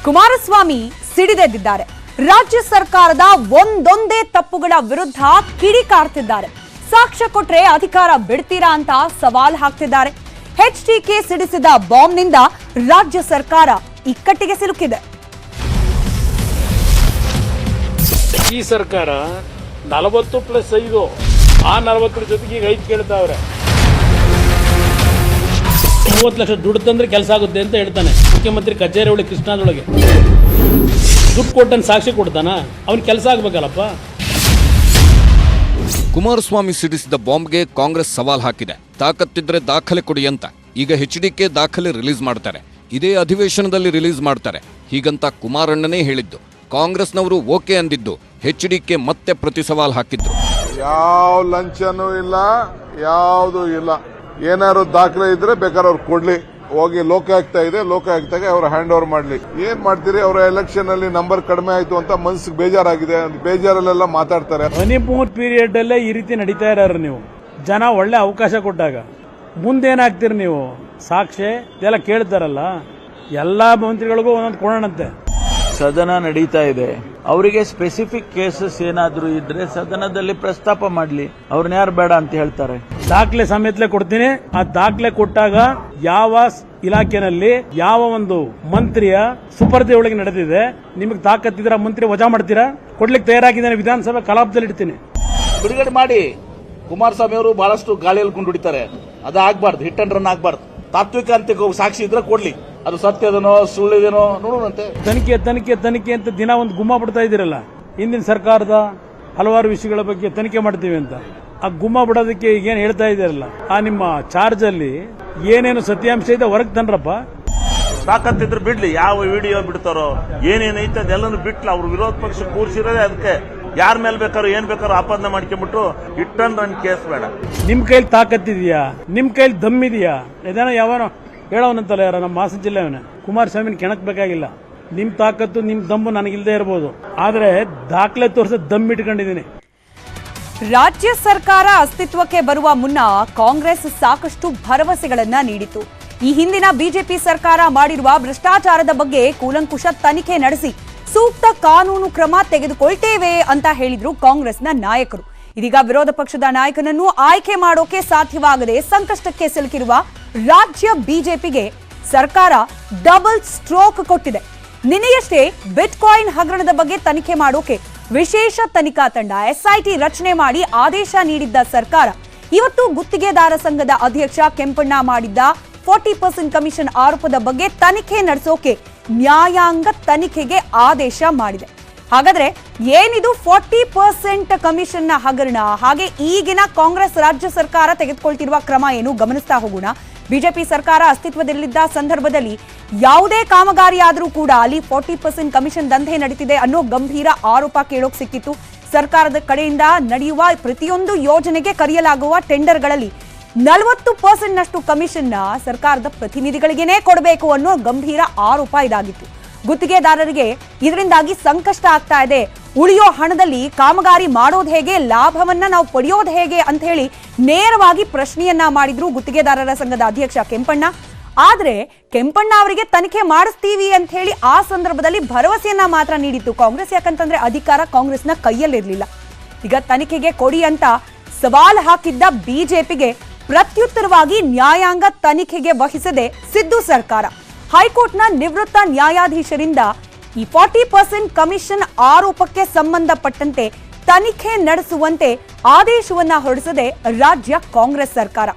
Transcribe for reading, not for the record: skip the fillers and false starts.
ಕುಮಾರಸ್ವಾಮಿ ಸಿಡಿದೆದ್ದಿದ್ದಾರೆ. ರಾಜ್ಯ ಸರ್ಕಾರದ ಒಂದೊಂದೇ ತಪ್ಪುಗಳ ವಿರುದ್ಧ ಕಿಡಿಕಾರ್ತಿದ್ದಾರೆ. ಸಾಕ್ಷ್ಯ ಕೊಟ್ರೆ ಅಧಿಕಾರ ಬಿಡ್ತೀರಾ ಅಂತ ಸವಾಲ್ ಹಾಕ್ತಿದ್ದಾರೆ. ಎಚ್ಡಿಕೆ ಸಿಡಿಸಿದ ಬಾಂಬ್ನಿಂದ ರಾಜ್ಯ ಸರ್ಕಾರ ಇಕ್ಕಟ್ಟಿಗೆ ಸಿಲುಕಿದೆ. ಈ ಸರ್ಕಾರ 40+5 ಆ 40 ಜೊತೆಗೆ ಈಗ 5 ಕೇಳ್ತಾವ್ರೆ. 30 ಲಕ್ಷ ದುಡ್ಡು ತಂದ್ರೆ ಕೆಲಸ ಆಗುತ್ತೆ ಅಂತ ಹೇಳ್ತಾನೆ ಮುಖ್ಯಮಂತ್ರಿ ಕಚೇರಿ ಒಳಗೆ ಕೃಷ್ಣಾದೊಳಗೆ. ದುಡ್ಡು ಕೊಟ್ಟನ್ ಸಾಕ್ಷಿ ಕೊಡ್ತಾನ, ಅವ್ನ ಕೆಲಸ ಆಗ್ಬೇಕಲ್ಲಪ್ಪ. ಕುಮಾರಸ್ವಾಮಿ ಸಿಡಿಸಿದ ಬಾಂಬ್ಗೆ ಕಾಂಗ್ರೆಸ್ ಸವಾಲ್ ಹಾಕಿದೆ. ತಾಕತ್ತಿದ್ರೆ ದಾಖಲೆ ಕೊಡಿ ಅಂತ. ಈಗ ಎಚ್ಡಿಕೆ ದಾಖಲೆ ರಿಲೀಸ್ ಮಾಡ್ತಾರೆ, ಇದೇ ಅಧಿವೇಶನದಲ್ಲಿ ರಿಲೀಸ್ ಮಾಡ್ತಾರೆ ಹೀಗಂತ ಕುಮಾರಣ್ಣನೇ ಹೇಳಿದ್ದು. ಕಾಂಗ್ರೆಸ್ನವರು ಓಕೆ ಅಂದಿದ್ದು, ಎಚ್ಡಿಕೆ ಮತ್ತೆ ಪ್ರತಿ ಸವಾಲ್ ಹಾಕಿದ್ರು. ಯಾವ ಲಂಚನೂ ಇಲ್ಲ, ಯಾವುದು ಇಲ್ಲ. ಏನಾದ್ರು ದಾಖಲೆ ಇದ್ರೆ ಬೇಕಾದ್ರೆ ಅವ್ರು ಕೊಡ್ಲಿ, ಹೋಗಿ ಲೋಕಾಯುಕ್ತ ಇದೆ, ಲೋಕಾಯುಕ್ತಗೆ ಅವ್ರು ಹ್ಯಾಂಡ್ ಓವರ್ ಮಾಡ್ಲಿ. ಏನ್ ಮಾಡ್ತೀರಿ, ಅವರ ಎಲೆಕ್ಷನ್ ಅಲ್ಲಿ ನಂಬರ್ ಕಡಿಮೆ ಆಯ್ತು ಅಂತ ಮನಸ್ಸಿಗೆ ಬೇಜಾರಾಗಿದೆ. ಬೇಜಾರಲ್ಲೆಲ್ಲ ಮಾತಾಡ್ತಾರೆ. ಹನಿಮೂನ್ ಪೀರಿಯಡ್ ಅಲ್ಲೇ ಈ ರೀತಿ ನಡೀತಾ ಇರೋರು ನೀವು. ಜನ ಒಳ್ಳೆ ಅವಕಾಶ ಕೊಟ್ಟಾಗ ಮುಂದೇನಾಗ್ತೀರಿ ನೀವು? ಸಾಕ್ಷಿ ಇದೆಲ್ಲ ಕೇಳ್ತಾರಲ್ಲ, ಎಲ್ಲಾ ಮಂತ್ರಿಗಳಿಗೂ ಒಂದೊಂದು ಕೊಡೋಣಂತೆ. ಸದನ ನಡೀತಾ ಇದೆ, ಅವರಿಗೆ ಸ್ಪೆಸಿಫಿಕ್ ಕೇಸಸ್ ಏನಾದ್ರೂ ಇದ್ರೆ ಸದನದಲ್ಲಿ ಪ್ರಸ್ತಾಪ ಮಾಡಲಿ. ಅವ್ರನ್ನ ಯಾರು ಬೇಡ ಅಂತ ಹೇಳ್ತಾರೆ? ದಾಖಲೆ ಸಮೇತಲೇ ಕೊಡ್ತೀನಿ. ಆ ದಾಖಲೆ ಕೊಟ್ಟಾಗ ಯಾವ ಇಲಾಖೆನಲ್ಲಿ ಯಾವ ಒಂದು ಮಂತ್ರಿಯ ಸುಪರ್ದಿ ಒಳಗೆ ನಡೆದಿದೆ, ನಿಮಗೆ ತಾಕತ್ತಿದ್ರ ಮಂತ್ರಿ ವಜಾ ಮಾಡ್ತೀರಾ? ಕೊಡ್ಲಿಕ್ಕೆ ತಯಾರಾಗಿದ್ದೇನೆ, ವಿಧಾನಸಭೆ ಕಲಾಪದಲ್ಲಿ ಇಡ್ತೀನಿ. ಬಿಡುಗಡೆ ಮಾಡಿ. ಕುಮಾರಸ್ವಾಮಿ ಅವರು ಬಹಳಷ್ಟು ಗಾಳಿಯಲ್ಲಿ ಕುಂಡುಡಿತಾರೆ, ಅದಾಗಬಾರ್ದು, ಹಿಟ್ ಅಂಡ್ ರನ್ ಆಗಬಾರ್ದು. ತಾತ್ವಿಕ ಅಂತ ಸಾಕ್ಷಿ ಇದ್ರೆ ಕೊಡ್ಲಿ, ಅದು ಸತ್ಯದನೋ ಸುಳ್ಳಿದೇನೋ ನೋಡೋಣಂತೆ. ತನಿಖೆ ತನಿಖೆ ತನಿಖೆ ಅಂತ ದಿನ ಒಂದು ಗುಮ್ಮ ಬಿಡ್ತಾ ಇದ್ದೀರಲ್ಲ. ಹಿಂದಿನ ಸರ್ಕಾರದ ಹಲವಾರು ವಿಷಯಗಳ ಬಗ್ಗೆ ತನಿಖೆ ಮಾಡ್ತೀವಿ ಅಂತ ಆ ಗುಮ್ಮ ಬಿಡೋದಕ್ಕೆ ಈಗೇನು ಹೇಳ್ತಾ ಇದ್ದೀರಲ್ಲ, ಆ ನಿಮ್ಮ ಚಾರ್ಜ್ ಅಲ್ಲಿ ಏನೇನು ಸತ್ಯಾಂಶ ಇದೆ ಹೊರಗೆ ತನ್ರಪ್ಪ. ತಾಕತ್ತಿದ್ರೆ ಬಿಡ್ಲಿ, ಯಾವ ವಿಡಿಯೋ ಬಿಡ್ತಾರೋ ಏನೇನೈತೆ ಅದೆಲ್ಲನೂ ಬಿಟ್ಲ. ಅವ್ರು ವಿರೋಧ ಪಕ್ಷ ಕೂರಿಸಿರೋದೇ ಅದಕ್ಕೆ. ಯಾರ ಮೇಲೆ ಬೇಕಾದ್ರೂ ಏನ್ ಬೇಕಾದ್ರೂ ಆಪಾದನೆ ಮಾಡ್ಕೊಂಡ್ಬಿಟ್ಟು ಹಿಟ್ ಅಂಡ್ ರನ್ ಕೇಸ್ ಬೇಡ. ನಿಮ್ ಕೈಲಿ ತಾಕತ್ತಿದೆಯಾ? ನಿಮ್ ಕೈಲಿ ದಮ್ಮಿದೆಯಾ? ಇದೇನೋ ಯಾವನೋ ಹೇಳೋನಂತಲ್ಲ, ಯಾರ ನಮ್ಮ ಹಾಸನ ಜಿಲ್ಲೆಯವನ ಕುಮಾರಸ್ವಾಮಿನ ಕೆಣಕ್ ಬೇಕಾಗಿಲ್ಲ. ನಿಮ್ ತಾಕತ್ತು ನಿಮ್ ದಮ್ಮು ನನಗಿಲ್ದೇ ಇರಬಹುದು, ಆದ್ರೆ ದಾಖಲೆ ತೋರಿಸ ದಮ್ ಇಟ್ಕೊಂಡಿದ್ದೀನಿ. ರಾಜ್ಯ ಸರ್ಕಾರ ಅಸ್ತಿತ್ವಕ್ಕೆ ಬರುವ ಮುನ್ನ ಕಾಂಗ್ರೆಸ್ ಸಾಕಷ್ಟು ಭರವಸೆಗಳನ್ನ ನೀಡಿತು. ಈ ಹಿಂದಿನ ಬಿಜೆಪಿ ಸರ್ಕಾರ ಮಾಡಿರುವ ಭ್ರಷ್ಟಾಚಾರದ ಬಗ್ಗೆ ಕೂಲಂಕುಷ ತನಿಖೆ ನಡೆಸಿ ಸೂಕ್ತ ಕಾನೂನು ಕ್ರಮ ತೆಗೆದುಕೊಳ್ತೇವೆ ಅಂತ ಹೇಳಿದ್ರು ಕಾಂಗ್ರೆಸ್ನ ನಾಯಕರು. ಇದೀಗ ವಿರೋಧ ಪಕ್ಷದ ನಾಯಕನನ್ನು ಆಯ್ಕೆ ಮಾಡೋಕೆ ಸಾಧ್ಯವಾಗದೆ ಸಂಕಷ್ಟಕ್ಕೆ ಸಿಲುಕಿರುವ ರಾಜ್ಯ ಬಿಜೆಪಿಗೆ ಸರ್ಕಾರ ಡಬಲ್ ಸ್ಟ್ರೋಕ್ ಕೊಟ್ಟಿದೆ. ನಿನ್ನೆಯಷ್ಟೇ ಬಿಟ್ಕಾಯಿನ್ ಹಗರಣದ ಬಗ್ಗೆ ತನಿಖೆ ಮಾಡೋಕೆ ವಿಶೇಷ ತನಿಖಾ ತಂಡ ಎಸ್ಐಟಿ ರಚನೆ ಮಾಡಿ ಆದೇಶ ನೀಡಿದ್ದ ಸರ್ಕಾರ ಇವತ್ತು ಗುತ್ತಿಗೆದಾರ ಸಂಘದ ಅಧ್ಯಕ್ಷ ಕೆಂಪಣ್ಣ ಮಾಡಿದ್ದ 40% ಕಮಿಷನ್ ಆರೋಪದ ಬಗ್ಗೆ ತನಿಖೆ ನಡೆಸೋಕೆ ನ್ಯಾಯಾಂಗ ತನಿಖೆಗೆ ಆದೇಶ ಮಾಡಿದೆ. ಹಾಗಾದ್ರೆ ಏನಿದು 40% ಕಮಿಷನ್ನ ಹಗರಣ? ಹಾಗೆ ಈಗಿನ ಕಾಂಗ್ರೆಸ್ ರಾಜ್ಯ ಸರ್ಕಾರ ತೆಗೆದುಕೊಳ್ತಿರುವ ಕ್ರಮ ಏನು ಗಮನಿಸ್ತಾ ಹೋಗೋಣ. ಬಿಜೆಪಿ ಸರ್ಕಾರ ಅಸ್ತಿತ್ವದಲ್ಲಿದ್ದ ಸಂದರ್ಭದಲ್ಲಿ ಯಾವುದೇ ಕಾಮಗಾರಿ ಆದರೂ ಕೂಡ ಅಲ್ಲಿ 40% ಕಮಿಷನ್ ದಂಧೆ ನಡೀತಿದೆ ಅನ್ನೋ ಗಂಭೀರ ಆರೋಪ ಕೇಳೋಕ್ ಸಿಕ್ಕಿತ್ತು. ಸರ್ಕಾರದ ಕಡೆಯಿಂದ ನಡೆಯುವ ಪ್ರತಿಯೊಂದು ಯೋಜನೆಗೆ ಕರೆಯಲಾಗುವ ಟೆಂಡರ್ಗಳಲ್ಲಿ 40% ನಷ್ಟು ಕಮಿಷನ್ನ ಸರ್ಕಾರದ ಪ್ರತಿನಿಧಿಗಳಿಗೇನೆ ಕೊಡಬೇಕು ಅನ್ನೋ ಗಂಭೀರ ಆರೋಪ ಇದಾಗಿತ್ತು. ಗುತ್ತಿಗೆದಾರರಿಗೆ ಇದರಿಂದಾಗಿ ಸಂಕಷ್ಟ ಆಗ್ತಾ ಇದೆ. ಉಳಿಯೋ ಹಣದಲ್ಲಿ ಕಾಮಗಾರಿ ಮಾಡೋದು ಹೇಗೆ, ಲಾಭವನ್ನ ನಾವು ಪಡೆಯೋದು ಹೇಗೆ ಅಂತ ಹೇಳಿ ನೇರವಾಗಿ ಪ್ರಶ್ನೆಯನ್ನ ಮಾಡಿದ್ರು ಗುತ್ತಿಗೆದಾರರ ಸಂಘದ ಅಧ್ಯಕ್ಷ ಕೆಂಪಣ್ಣ. ಆದ್ರೆ ಕೆಂಪಣ್ಣ ಅವರಿಗೆ ತನಿಖೆ ಮಾಡಿಸ್ತೀವಿ ಅಂತ ಹೇಳಿ ಆ ಸಂದರ್ಭದಲ್ಲಿ ಭರವಸೆಯನ್ನ ಮಾತ್ರ ನೀಡಿತ್ತು ಕಾಂಗ್ರೆಸ್. ಯಾಕಂತಂದ್ರೆ ಅಧಿಕಾರ ಕಾಂಗ್ರೆಸ್ನ ಕೈಯಲ್ಲಿರ್ಲಿಲ್ಲ. ಈಗ ತನಿಖೆಗೆ ಕೊಡಿ ಅಂತ ಸವಾಲ್ ಹಾಕಿದ್ದ ಬಿಜೆಪಿಗೆ ಪ್ರತ್ಯುತ್ತರವಾಗಿ ನ್ಯಾಯಾಂಗ ತನಿಖೆಗೆ ವಹಿಸದೆ ಸಿದ್ದು ಸರ್ಕಾರ ಹೈಕೋರ್ಟ್ನ ನಿವೃತ್ತ ನ್ಯಾಯಾಧೀಶರಿಂದ ಈ 40% ಕಮಿಷನ್ ಆರೋಪಕ್ಕೆ ಸಂಬಂಧಪಟ್ಟಂತೆ ತನಿಖೆ ನಡೆಸುವಂತೆ ಆದೇಶವನ್ನ ಹೊರಡಿಸದೆ ರಾಜ್ಯ ಕಾಂಗ್ರೆಸ್ ಸರ್ಕಾರ